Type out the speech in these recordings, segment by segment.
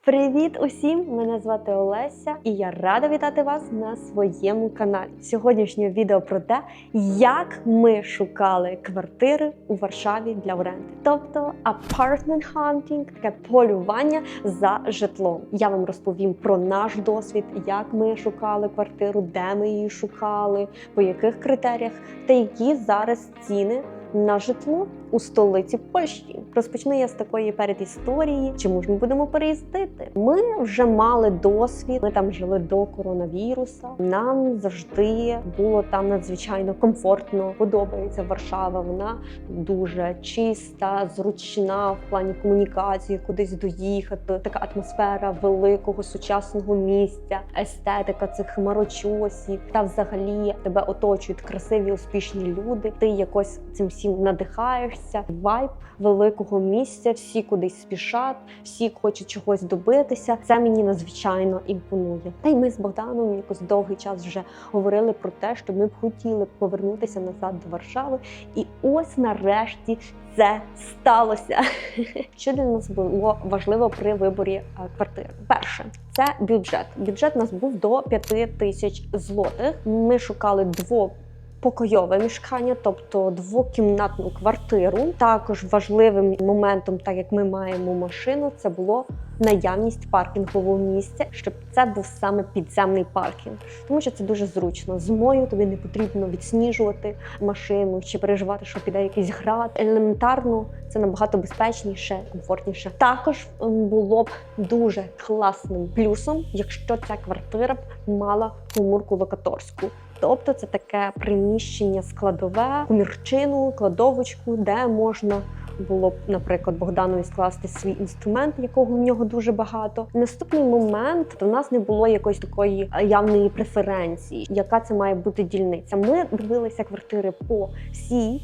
Привіт усім! Мене звати Олеся і я рада вітати вас на своєму каналі. Сьогоднішнє відео про те, як ми шукали квартири у Варшаві для оренди. Тобто apartment hunting, таке полювання за житлом. Я вам розповім про наш досвід, як ми шукали квартиру, де ми її шукали, по яких критеріях та які зараз ціни на житло у столиці Польщі. Розпочну я з такої передісторії. Чому ж ми будемо переїздити? Ми вже мали досвід, ми там жили до коронавіруса. Нам завжди було там надзвичайно комфортно. Подобається Варшава, вона дуже чиста, зручна в плані комунікації, кудись доїхати. Така атмосфера великого сучасного місця, естетика цих хмарочосів. Та взагалі тебе оточують красиві, успішні люди. Ти якось цим всім надихаєшся. Вайб великого місця, всі кудись спішать, всі хочуть чогось добитися. Це мені надзвичайно імпонує. Та й ми з Богданом якось довгий час вже говорили про те, що ми б хотіли повернутися назад до Варшави. І ось нарешті це сталося. Що для нас було важливо при виборі квартири? Перше, це бюджет. Бюджет у нас був до 5000 злотих. Ми шукали покойове мешкання, тобто двокімнатну квартиру. Також важливим моментом, так як ми маємо машину, це було наявність паркінгового місця, щоб це був саме підземний паркінг. Тому що це дуже зручно. Зимою тобі не потрібно відсніжувати машину чи переживати, що піде якийсь град. Елементарно це набагато безпечніше, комфортніше. Також було б дуже класним плюсом, якщо ця квартира б мала коморку локаторську. Тобто це таке приміщення складове, комірчину, кладовочку, де можна було б, наприклад, Богданові скласти свій інструмент, якого в нього дуже багато. Наступний момент, у нас не було якоїсь такої явної преференції, яка це має бути дільниця. Ми дивилися квартири по всій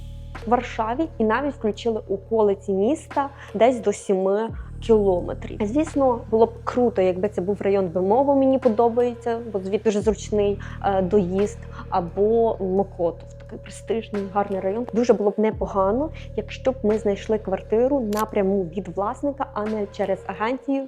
Варшаві і навіть включили околиці міста десь до 7 кілометрів. Звісно, було б круто, якби це був район Вимово, мені подобається, бо звідти дуже зручний доїзд, або Мокотов, такий престижний, гарний район. Дуже було б непогано, якщо б ми знайшли квартиру напряму від власника, а не через агентів.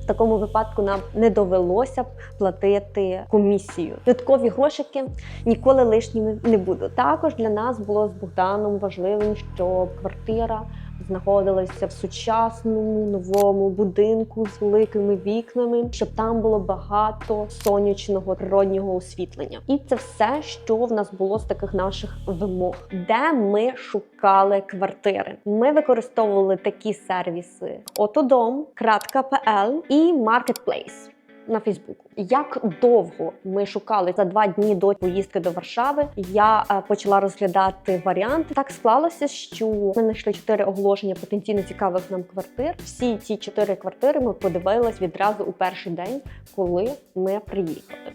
В такому випадку нам не довелося б платити комісію. Додаткові грошики ніколи лишніми не будуть. Також для нас було з Богданом важливим, щоб квартира знаходилася в сучасному новому будинку з великими вікнами, щоб там було багато сонячного природнього освітлення. І це все, що в нас було з таких наших вимог. Де ми шукали квартири? Ми використовували такі сервіси: Otodom.pl і Marketplace на Фейсбуку. Як довго ми шукали? За 2 дні до поїздки до Варшави я почала розглядати варіанти. Так склалося, що ми знайшли 4 оголошення потенційно цікавих нам квартир. Всі ці 4 квартири ми подивились відразу у перший день, коли ми приїхали.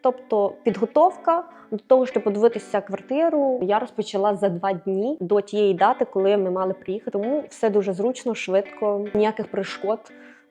Тобто підготовка до того, щоб подивитися квартиру, я розпочала за 2 дні до тієї дати, коли ми мали приїхати. Тому все дуже зручно, швидко, ніяких перешкод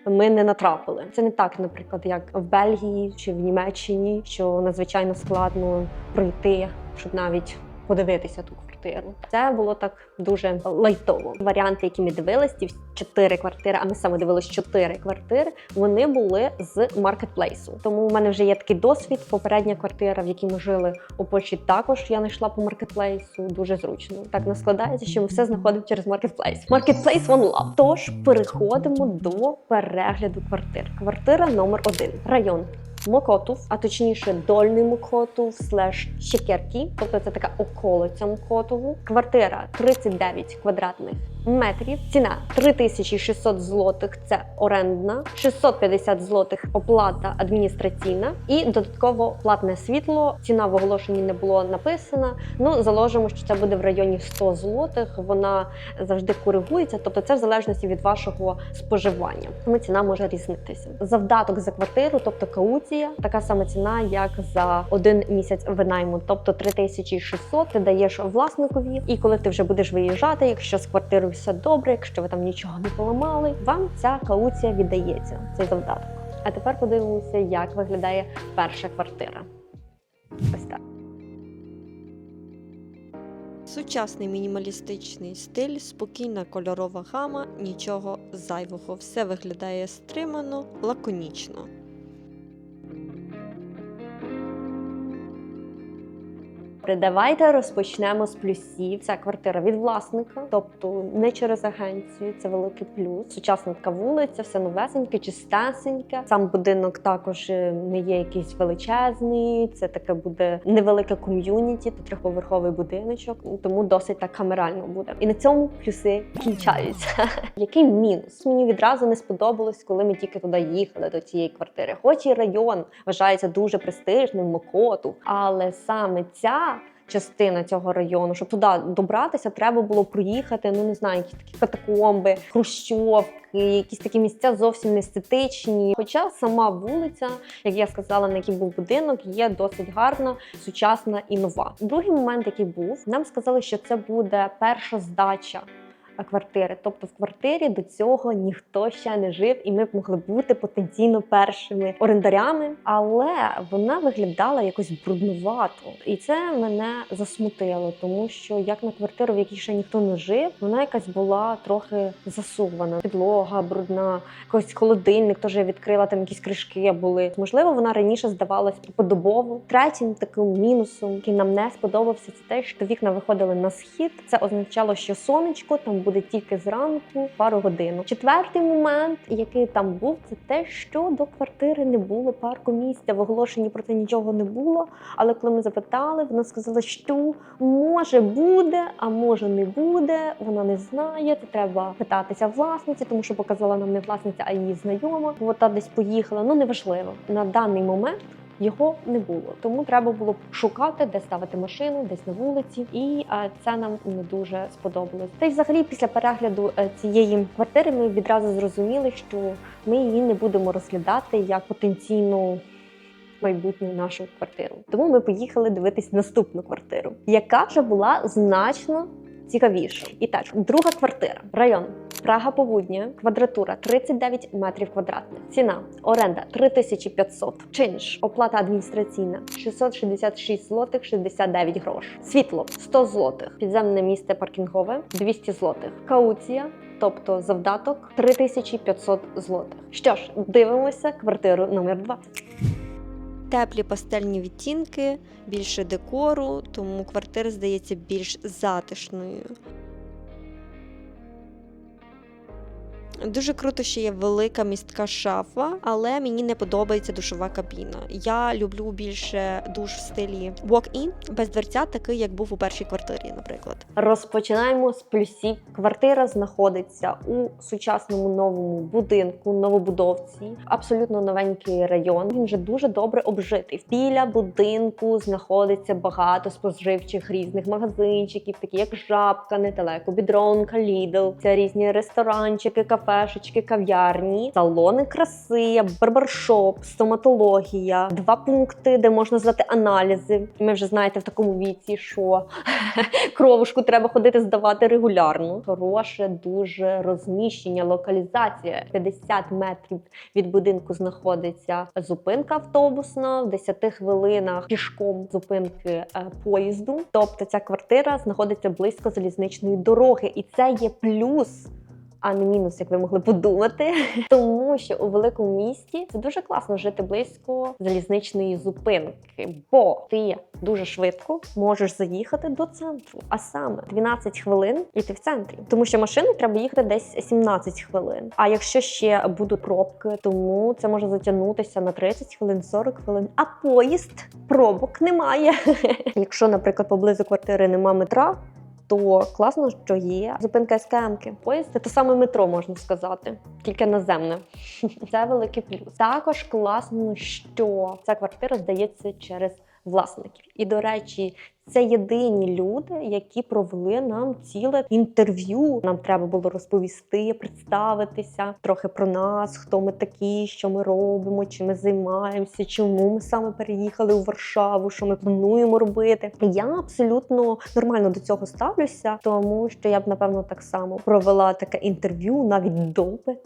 ми не натрапили. Це не так, наприклад, як в Бельгії чи в Німеччині, що надзвичайно складно пройти, щоб навіть подивитися ту квартиру. Це було так дуже лайтово. Варіанти, які ми дивились, ті 4 квартири, а ми саме дивились 4 квартири, вони були з маркетплейсу. Тому в мене вже є такий досвід. Попередня квартира, в якій ми жили у Польщі, також я знайшла по маркетплейсу. Дуже зручно. Так складається, що ми все знаходимо через маркетплейс. Маркетплейс One Love. Тож переходимо до перегляду квартир. Квартира номер 1. Район Мокотов, а точніше Дольний Мокотов / Щекерки, тобто це така околиця Мокотову. Квартира 39 квадратних метрів, ціна 3600 злотих, це орендна, 650 злотих оплата адміністраційна і додатково платне світло. Ціна в оголошенні не було написана, заложимо, що це буде в районі 100 злотих, вона завжди коригується, тобто це в залежності від вашого споживання, тому ціна може різнитися. Завдаток за квартиру, тобто кауція, така сама ціна, як за 1 місяць винайму, тобто 3600 ти даєш власникові, і коли ти вже будеш виїжджати, якщо з квартирою все добре, якщо ви там нічого не поламали, вам ця кауція віддається, цей завдаток. А тепер подивимося, як виглядає перша квартира. Ось так. Сучасний мінімалістичний стиль, спокійна кольорова гама, нічого зайвого. Все виглядає стримано, лаконічно. Давайте розпочнемо з плюсів. Це квартира від власника, тобто не через агенцію, це великий плюс. Сучасна така вулиця, все новесеньке, чистесеньке. Сам будинок також не є якийсь величезний, це таке буде невелике ком'юніті, це трьохповерховий будиночок, тому досить так камерально буде. І на цьому плюси кінчаються. Який мінус? Мені відразу не сподобалось, коли ми тільки туди їхали, до цієї квартири. Хоч і район вважається дуже престижним, Мокоту, але саме ця частина цього району, щоб туди добратися, треба було проїхати, ну не знаю, якісь такі катакомби, хрущовки, якісь такі місця зовсім не естетичні. Хоча сама вулиця, як я сказала, на якій був будинок, є досить гарна, сучасна і нова. Другий момент, який був, нам сказали, що це буде перша здача квартири. Тобто в квартирі до цього ніхто ще не жив, і ми б могли бути потенційно першими орендарями. Але вона виглядала якось бруднувато. І це мене засмутило, тому що як на квартиру, в якій ще ніхто не жив, вона якась була трохи засувана. Підлога брудна, якийсь холодильник теж я відкрила, там якісь кришки були. Можливо, вона раніше здавалась подобово. Третім таким мінусом, який нам не сподобався, це те, що вікна виходили на схід. Це означало, що сонечко там буде тільки зранку, пару годин. Четвертий момент, який там був, це те, що до квартири не було паркомісця. В оголошенні про це нічого не було. Але коли ми запитали, вона сказала, що може буде, а може не буде. Вона не знає, це треба питатися власниці, тому що показала нам не власниця, а її знайома. Вона десь поїхала, ну неважливо. На даний момент його не було, тому треба було шукати, де ставити машину, десь на вулиці, і це нам не дуже сподобалось. Та й взагалі після перегляду цієї квартири ми відразу зрозуміли, що ми її не будемо розглядати як потенційну майбутню нашу квартиру. Тому ми поїхали дивитись наступну квартиру, яка вже була значно цікавіше. І так, друга квартира. Район Прага Повудня, квадратура 39 метрів квадратних. Ціна оренда 3500. Чинш, оплата адміністраційна 666 злотих 69 грош. Світло 100 злотих. Підземне місце паркінгове 200 злотих. Кауція, тобто завдаток 3500 злотих. Що ж, дивимося квартиру номер 2. Теплі пастельні відтінки, більше декору, тому квартира здається більш затишною. Дуже круто, що є велика містка шафа, але мені не подобається душова кабіна. Я люблю більше душ в стилі walk-in, без дверця, такий, як був у першій квартирі, наприклад. Розпочинаємо з плюсів. Квартира знаходиться у сучасному новому будинку, новобудовці. Абсолютно новенький район. Він вже дуже добре обжитий. Біля будинку знаходиться багато споживчих різних магазинчиків, такі як Жабка, недалеко, Бідронка, Лідл. Це різні ресторанчики, кафешечки, кав'ярні, салони краси, барбершоп, стоматологія. 2 пункти, де можна здати аналізи. Ми вже знаєте в такому віці, що кровушку треба ходити здавати регулярно. Хороше дуже розміщення, локалізація. 50 метрів від будинку знаходиться зупинка автобусна, в 10 хвилинах пішком зупинки поїзду. Тобто ця квартира знаходиться близько залізничної дороги. І це є плюс, а не мінус, як ви могли подумати. Тому що у великому місті це дуже класно жити близько залізничної зупинки, бо ти дуже швидко можеш заїхати до центру. А саме 12 хвилин і ти в центрі. Тому що машини треба їхати десь 17 хвилин. А якщо ще будуть пробки, тому це може затягнутися на 30 хвилин, 40 хвилин. А поїзд пробок немає. Якщо, наприклад, поблизу квартири нема метра, то класно, що є зупинка СКМ-ки. Поїзд – це те саме метро, можна сказати, тільки наземне. Це великий плюс. Також класно, що ця квартира здається через власників. І, до речі, це єдині люди, які провели нам ціле інтерв'ю. Нам треба було розповісти, представитися трохи про нас, хто ми такі, що ми робимо, чим ми займаємося, чому ми саме переїхали у Варшаву, що ми плануємо робити. Я абсолютно нормально до цього ставлюся, тому що я б, напевно, так само провела таке інтерв'ю, навіть допит.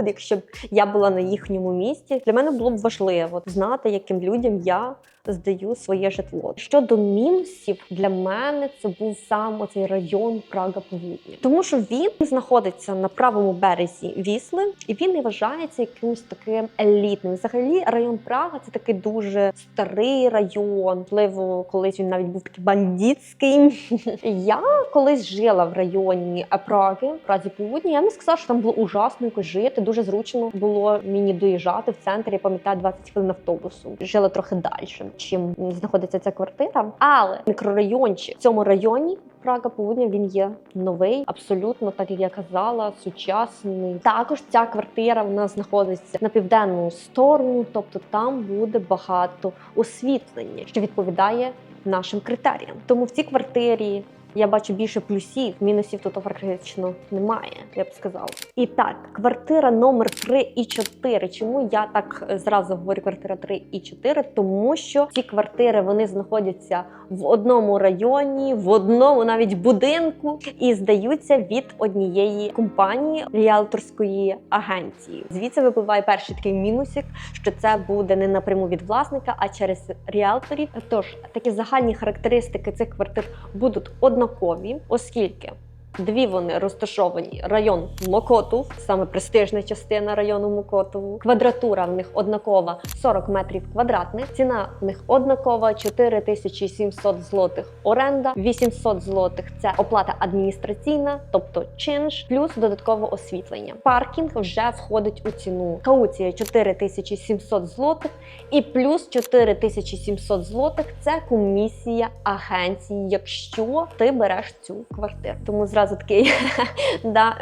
Якщо б я була на їхньому місці, для мене було б важливо знати, яким людям я здаю своє житло. Щодо мінусів, для мене це був сам оцей район Прага Повудня. Тому що він знаходиться на правому березі Вісли, і він не вважається якимось таким елітним. Взагалі, район Прага – це такий дуже старий район. Можливо, колись він навіть був такий бандитський. Я колись жила в районі Праги, Празі Повудня. Я не сказала, що там було ужасно якось жити. Дуже зручно було мені доїжджати в центр. Я пам'ятаю 20 хвилин автобусу. Жила трохи далі, чим знаходиться ця квартира. Але мікрорайончик в цьому районі Прага Повудня, він є новий, абсолютно, так як я казала, сучасний. Також ця квартира в нас знаходиться на південну сторону, тобто там буде багато освітлення, що відповідає нашим критеріям. Тому в цій квартирі я бачу більше плюсів, мінусів тут практично немає, я б сказала. І так, квартира номер 3 і 4. Чому я так зразу говорю квартира 3 і 4? Тому що ці квартири, вони знаходяться в одному районі, в одному навіть будинку і здаються від однієї компанії, ріелторської агенції. Звідси випливає перший такий мінусик, що це буде не напряму від власника, а через ріелторів. Тож, такі загальні характеристики цих квартир будуть однакові, оскільки дві вони розташовані район Мокотов, саме престижна частина району Мокотову. Квадратура в них однакова 40 метрів квадратних. Ціна в них однакова 4700 злотих оренда, 800 злотих це оплата адміністраційна, тобто чинш, плюс додаткове освітлення. Паркінг вже входить у ціну. Кауція 4700 злотих і плюс 4700 злотих це комісія агенції, якщо ти береш цю квартиру. Тому зразу такий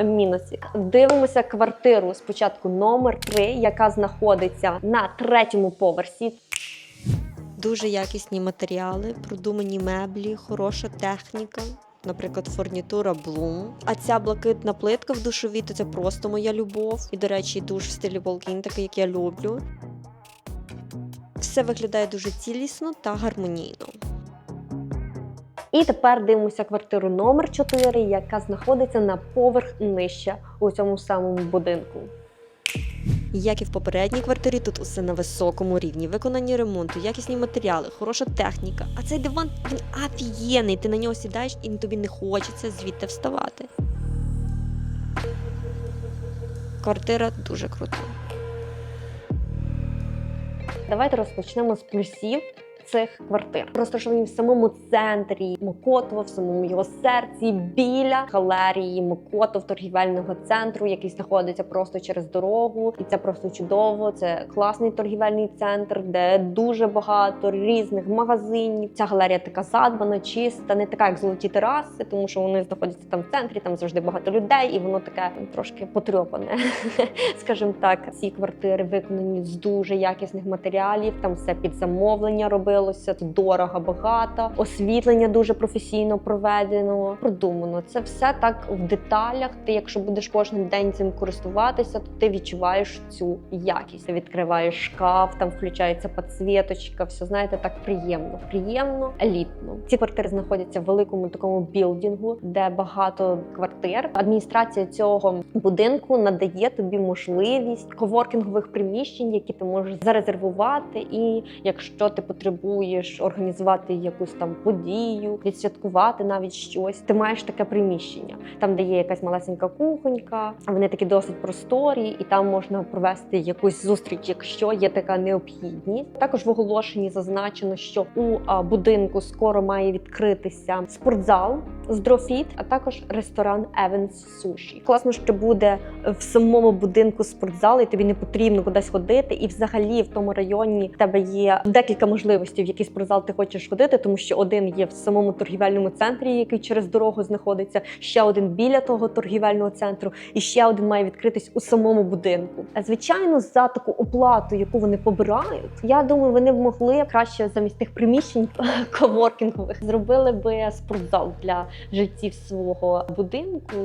мінусик. Дивимося квартиру спочатку номер 3, яка знаходиться на 3-му поверсі. Дуже якісні матеріали, продумані меблі, хороша техніка. Наприклад, фурнітура Bloom. А ця блакитна плитка в душовій, то це просто моя любов. І, до речі, душ в стилі walk-in, такий, як я люблю. Все виглядає дуже цілісно та гармонійно. І тепер дивимося квартиру номер 4, яка знаходиться на поверх нижче у цьому самому будинку. Як і в попередній квартирі, тут усе на високому рівні. Виконані ремонту, якісні матеріали, хороша техніка. А цей диван, він офігенний. Ти на нього сідаєш і тобі не хочеться звідти вставати. Квартира дуже крута. Давайте розпочнемо з плюсів цих квартир. Розташовані в самому центрі Мокотова, в самому його серці, біля галерії Мокотов, торгівельного центру, який знаходиться просто через дорогу. І це просто чудово. Це класний торгівельний центр, де дуже багато різних магазинів. Ця галерія така задбана, чиста, не така, як золоті тераси, тому що вони знаходяться там в центрі, там завжди багато людей, і воно таке трошки потрьопане. Скажімо так, ці квартири виконані з дуже якісних матеріалів, там все під замовлення робили. Дорого, багато, освітлення дуже професійно проведено, продумано. Це все так в деталях. Ти, якщо будеш кожен день цим користуватися, то ти відчуваєш цю якість. Ти відкриваєш шкаф, там включається підсвіточка, все, знаєте, так приємно. Приємно, елітно. Ці квартири знаходяться в великому такому білдингу, де багато квартир. Адміністрація цього будинку надає тобі можливість коворкінгових приміщень, які ти можеш зарезервувати, і якщо ти потребуєш організувати якусь там подію, відсвяткувати навіть щось. Ти маєш таке приміщення, там де є якась малесенька кухонька, вони такі досить просторі, і там можна провести якусь зустріч, якщо є така необхідність. Також в оголошенні зазначено, що у будинку скоро має відкритися спортзал з Дрофіт, а також ресторан Evans Sushi. Класно, що буде в самому будинку спортзал, і тобі не потрібно кудись ходити, і взагалі в тому районі в тебе є декілька можливостей, в який спортзал ти хочеш ходити, тому що один є в самому торгівельному центрі, який через дорогу знаходиться, ще один біля того торгівельного центру, і ще один має відкритись у самому будинку. Звичайно, за таку оплату, яку вони побирають, я думаю, вони б могли краще замість тих приміщень коворкінгових зробили би спортзал для жильців свого будинку.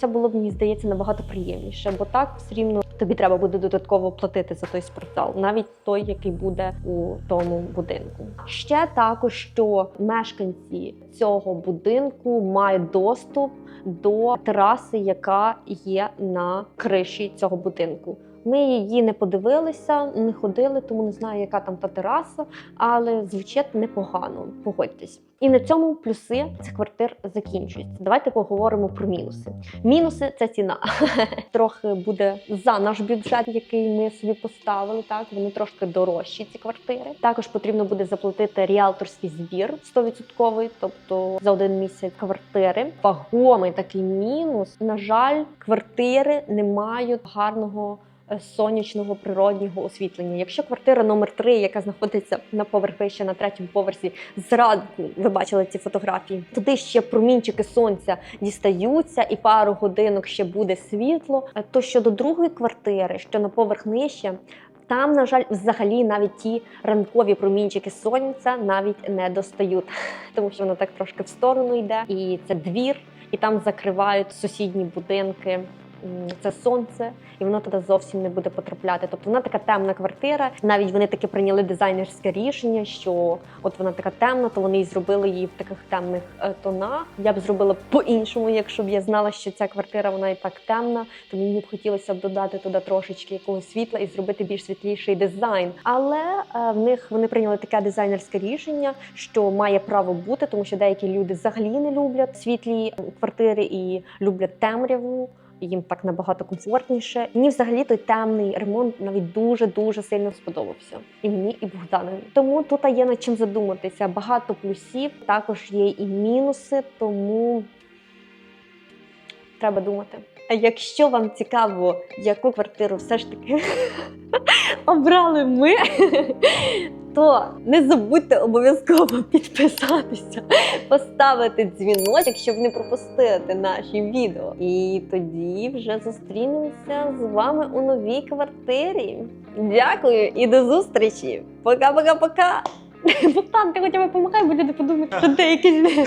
Це було б, мені здається, набагато приємніше, бо так все рівно тобі треба буде додатково платити за той спортзал, навіть той, який буде у тому будинку. Ще також, що мешканці цього будинку мають доступ до тераси, яка є на криші цього будинку. Ми її не подивилися, не ходили, тому не знаю, яка там та тераса, але звучить непогано, погодьтесь. І на цьому плюси цих квартир закінчуються. Давайте поговоримо про мінуси. Мінуси – це ціна. Трохи буде за наш бюджет, який ми собі поставили. Так, вони трошки дорожчі, ці квартири. Також потрібно буде заплатити ріалторський збір 100%, тобто за 1 місяць квартири. Вагомий такий мінус. На жаль, квартири не мають гарного сонячного природнього освітлення. Якщо квартира номер 3, яка знаходиться на поверх вище, на 3-му поверсі, зранку, ви бачили ці фотографії, туди ще промінчики сонця дістаються і пару годинок ще буде світло, то щодо другої квартири, що на поверх нижче, там, на жаль, взагалі навіть ті ранкові промінчики сонця навіть не достають, тому що воно так трошки в сторону йде, і це двір, і там закривають сусідні будинки. Це сонце, і воно туди зовсім не буде потрапляти. Тобто вона така темна квартира. Навіть вони таки прийняли дизайнерське рішення, що от вона така темна, то вони і зробили її в таких темних тонах. Я б зробила по-іншому, якщо б я знала, що ця квартира вона і так темна, то мені б хотілося б додати туди трошечки якогось світла і зробити більш світліший дизайн. Але в них вони прийняли таке дизайнерське рішення, що має право бути, тому що деякі люди взагалі не люблять світлі квартири і люблять темряву. Їм так набагато комфортніше. Мені взагалі той темний ремонт навіть дуже-дуже сильно сподобався. І мені, і Богданові. Тому тут є над чим задуматися. Багато плюсів, також є і мінуси, тому треба думати. А якщо вам цікаво, яку квартиру все ж таки обрали ми, то не забудьте обов'язково підписатися, поставити дзвіночок, щоб не пропустити наші відео. І тоді вже зустрінемося з вами у новій квартирі. Дякую і до зустрічі! Пока-пока-пока! Богдан, ти хоча б помагай, бо люди подумають, що ти якийсь...